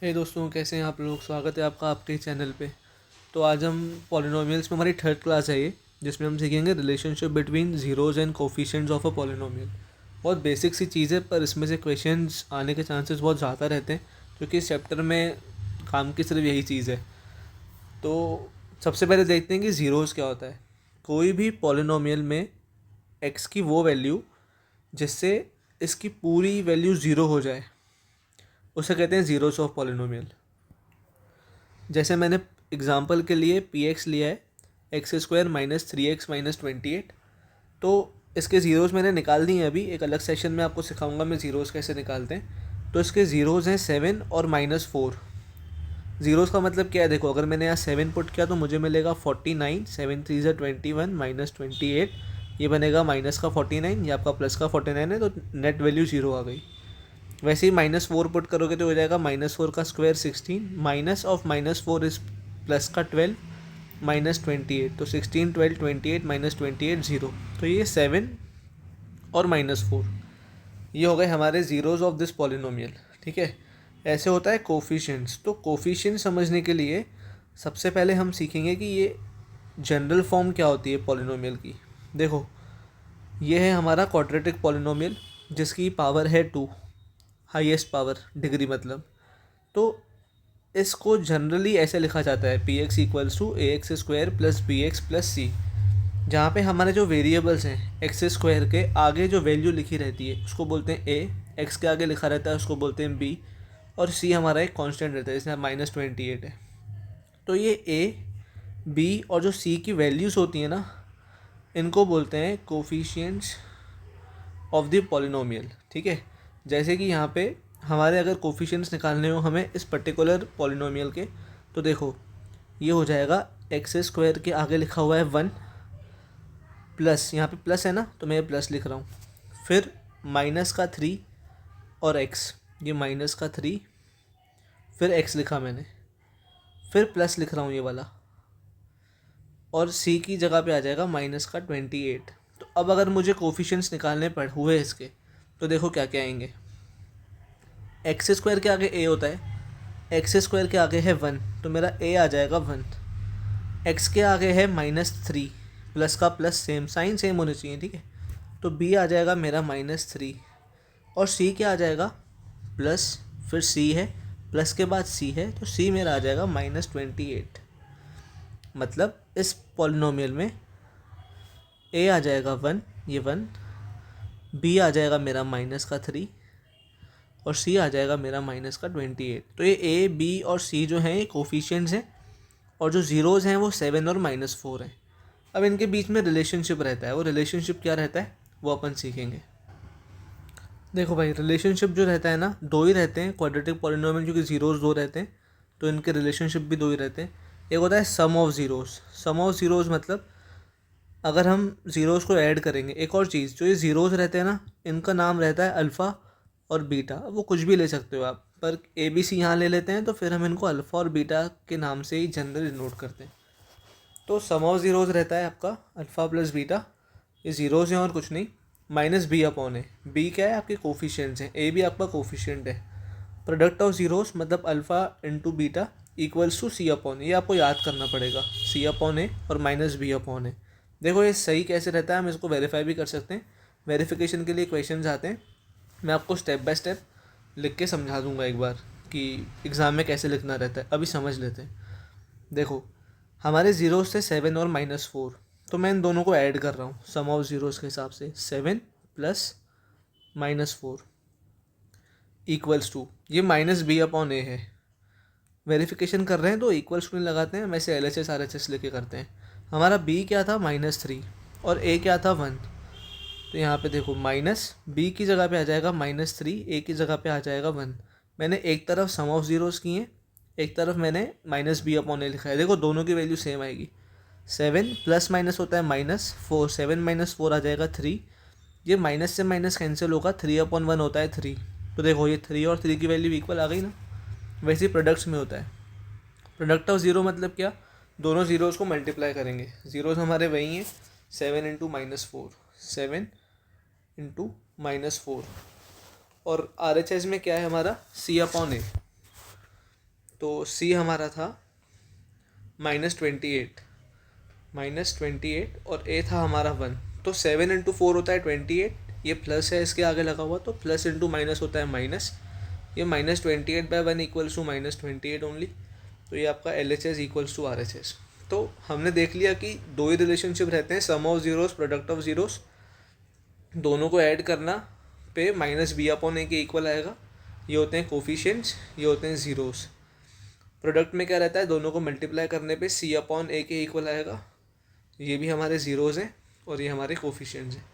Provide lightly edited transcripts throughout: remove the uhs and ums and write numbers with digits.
हे दोस्तों, कैसे हैं आप लोग। स्वागत है आपका आपके चैनल पे। तो आज हम पॉलिनोमियल्स में हमारी थर्ड क्लास है ये, जिसमें हम सीखेंगे relationship between zeros and coefficients of a polynomial. बहुत बेसिक सी चीज़ है, पर इसमें से क्वेश्चंस आने के चांसेस बहुत ज़्यादा रहते हैं, क्योंकि इस चैप्टर में काम की सिर्फ यही चीज़ है। तो सबसे पहले देखते हैं कि ज़ीरोज़ क्या होता है। कोई भी पॉलिनोमियल में एक्स की वो वैल्यू जिससे इसकी पूरी वैल्यू ज़ीरो हो जाए, उसे कहते हैं ज़ीरोज़ ऑफ पॉलिनोमियल। जैसे मैंने एग्जांपल के लिए पी एक्स लिया है, x square minus 3x minus 28। तो इसके ज़ीरोज़ मैंने निकाल दिए हैं। अभी एक अलग सेशन में आपको सिखाऊंगा मैं ज़ीरोज़ कैसे निकालते हैं। तो इसके ज़ीरोज़ हैं 7 और -4। ज़ीरोज़ का मतलब क्या है, देखो अगर मैंने यहाँ 7 पुट किया तो मुझे मिलेगा 49, 7 3 ज़ा 21 माइनस 28, ये बनेगा माइनस का 49, ये आपका प्लस का 49 है, तो नेट वैल्यू ज़ीरो आ गई। वैसे ही -4 पुट करोगे तो हो जाएगा -4 का square 16, minus of -4 is plus का 12 माइनस 28, तो 16 12 28 माइनस 28 ज़ीरो। तो ये 7 और -4, ये हो गए हमारे ज़ीरोज़ ऑफ दिस पॉलिनोमियल। ठीक है, ऐसे होता है कोफिशिएंट्स। तो कोफिशिएंट समझने के लिए सबसे पहले हम सीखेंगे कि ये जनरल फॉर्म क्या होती है पॉलिनोमियल की। देखो, ये है हमारा क्वाड्रेटिक पॉलिनोमियल जिसकी पावर है 2, हाईएस्ट पावर, डिग्री मतलब। तो इसको जनरली ऐसे लिखा जाता है P X equals to A X square plus B X plus C, जहाँ पे हमारे जो वेरिएबल्स हैं एक्स स्क्वायर के आगे जो वैल्यू लिखी रहती है उसको बोलते हैं ए, एक्स के आगे लिखा रहता है उसको बोलते हैं बी, और सी हमारा एक कांस्टेंट रहता है जैसे -28 है। तो ये ए, बी और जो सी की वैल्यूज़ होती हैं ना, इनको बोलते हैं कोफिशिएंट्स ऑफ द पॉलिनोमियल। ठीक है, जैसे कि यहाँ पे हमारे अगर कोफिशिएंट्स निकालने हो हमें इस पर्टिकुलर पॉलिनोमियल के, तो देखो ये हो जाएगा एक्स स्क्वायर के आगे लिखा हुआ है 1 प्लस, यहाँ पे प्लस है ना तो मैं प्लस लिख रहा हूँ, फिर माइनस का 3 और एक्स, ये माइनस का 3, फिर एक्स लिखा मैंने, फिर प्लस लिख रहा हूँ ये वाला, और सी की जगह पे आ जाएगा माइनस का 28। तो अब अगर मुझे कोफिशिएंट्स निकालने पड़ हुए इसके, तो देखो क्या क्या आएंगे। एक्स स्क्वायर के आगे ए होता है, एक्स स्क्वायर के आगे है 1, तो मेरा ए आ जाएगा 1। एक्स के आगे है -3, प्लस का प्लस सेम साइन सेम होने चाहिए, ठीक है, तो बी आ जाएगा मेरा -3, और सी क्या आ जाएगा प्लस, फिर सी है, प्लस के बाद सी है, तो सी मेरा आ जाएगा -28। मतलब इस पॉलिनोमियल में ए आ जाएगा 1, ये 1, बी आ जाएगा मेरा माइनस का 3, और सी आ जाएगा मेरा माइनस का 28। तो ये ए, बी और सी जो हैं ये कोफिशिएंट्स हैं, और जो ज़ीरोज़ हैं वो 7 और -4 हैं। अब इनके बीच में रिलेशनशिप रहता है, वो रिलेशनशिप क्या रहता है वो अपन सीखेंगे। देखो भाई, रिलेशनशिप जो रहता है ना, दो ही रहते हैं क्वाड्रेटिक पॉलिनोमियल, क्योंकि ज़ीरोज़ दो रहते हैं तो इनके रिलेशनशिप भी दो ही रहते हैं। एक होता है sum of zeros. Sum of zeros मतलब अगर हम ज़ीरोज़ को ऐड करेंगे, एक और चीज़, जो ये ज़ीरोज़ रहते हैं ना, इनका नाम रहता है अल्फ़ा और बीटा। वो कुछ भी ले सकते हो आप, पर ए बी सी यहाँ ले लेते हैं, तो फिर हम इनको अल्फ़ा और बीटा के नाम से ही जनरली नोट करते हैं। तो सम ऑफ ज़ीरोज़ रहता है आपका अल्फ़ा प्लस बीटा, ये ज़ीरोज़ हैं और कुछ नहीं, माइनस बी अपॉन है। बी क्या है, आपके कोफिशिएंट्स हैं, ए भी आपका कोफिशिएंट है। प्रोडक्ट ऑफ ज़ीरोज़ मतलब alpha into beta equals to C upon, ये आपको याद करना पड़ेगा, सी अपॉन ए और माइनस बी अपॉन है। देखो ये सही कैसे रहता है, हम इसको वेरीफाई भी कर सकते हैं। वेरिफिकेशन के लिए क्वेश्चंस आते हैं, मैं आपको स्टेप बाय स्टेप लिख के समझा दूंगा एक बार कि एग्ज़ाम में कैसे लिखना रहता है। अभी समझ लेते हैं। देखो, हमारे ज़ीरोज़ से 7 और -4, तो मैं इन दोनों को ऐड कर रहा हूँ सम ऑफ ज़ीरोज़ के हिसाब से। 7 प्लस -4 इक्वल्स टू, ये माइनस बी अपॉन ए है। वेरिफिकेशन कर रहे हैं तो इक्वल्स टू नहीं लगाते हैं, वैसे L H S R H S लेके करते हैं। हमारा बी क्या था -3 और ए क्या था 1, तो यहाँ पे देखो माइनस बी की जगह पे आ जाएगा -3, ए की जगह पे आ जाएगा 1। मैंने एक तरफ सम ऑफ ज़ीरोज़ किए, एक तरफ मैंने माइनस बी अपॉन ए लिखा है। देखो दोनों की वैल्यू सेम आएगी। 7 प्लस माइनस होता है -4, 7 -4 आ जाएगा 3, ये माइनस से माइनस कैंसिल होगा, 3/1 होता है 3। तो देखो ये 3 और 3 की वैल्यू इक्वल आ गई ना। वैसे ही प्रोडक्ट्स में होता है। प्रोडक्ट ऑफ ज़ीरो मतलब क्या, दोनों ज़ीरोज़ को मल्टीप्लाई करेंगे। ज़ीरोज़ हमारे वही हैं, 7 इंटू -4, 7 इंटू -4, और आर एच एस में क्या है हमारा सी अपॉन ए। तो सी हमारा था -28, -28 और ए था हमारा 1। तो 7 × 4 होता है 28, ये प्लस है इसके आगे लगा हुआ, तो प्लस इंटू माइनस होता है माइनस। ये -28/1 इक्वल्स टू -28 ओनली। तो ये आपका LHS इक्वल्स टू RHS। तो हमने देख लिया कि दो ही रिलेशनशिप रहते हैं, sum of zeros, product of zeros. दोनों को ऐड करना पे -b/a के इक्वल आएगा। ये होते हैं कोफिशिएंट्स, ये होते हैं ज़ीरोस। प्रोडक्ट में क्या रहता है, दोनों को मल्टीप्लाई करने पे c/a के इक्वल आएगा। ये भी हमारे ज़ीरोज़ हैं और ये हमारे कोफिशिएंट्स हैं,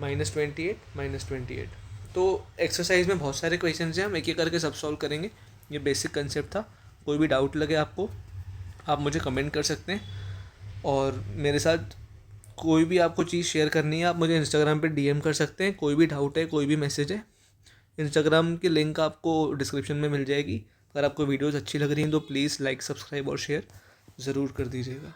-28, -28। तो एक्सरसाइज में बहुत सारे क्वेश्चन हैं, हम एक एक करके सब सॉल्व करेंगे। ये बेसिक कंसेप्ट था। कोई भी डाउट लगे आपको, आप मुझे कमेंट कर सकते हैं, और मेरे साथ कोई भी आपको चीज़ शेयर करनी है आप मुझे इंस्टाग्राम पे DM कर सकते हैं। कोई भी डाउट है, कोई भी मैसेज है, इंस्टाग्राम की लिंक आपको डिस्क्रिप्शन में मिल जाएगी। अगर आपको वीडियोज़ अच्छी लग रही हैं तो प्लीज़ लाइक, सब्सक्राइब और शेयर ज़रूर कर दीजिएगा।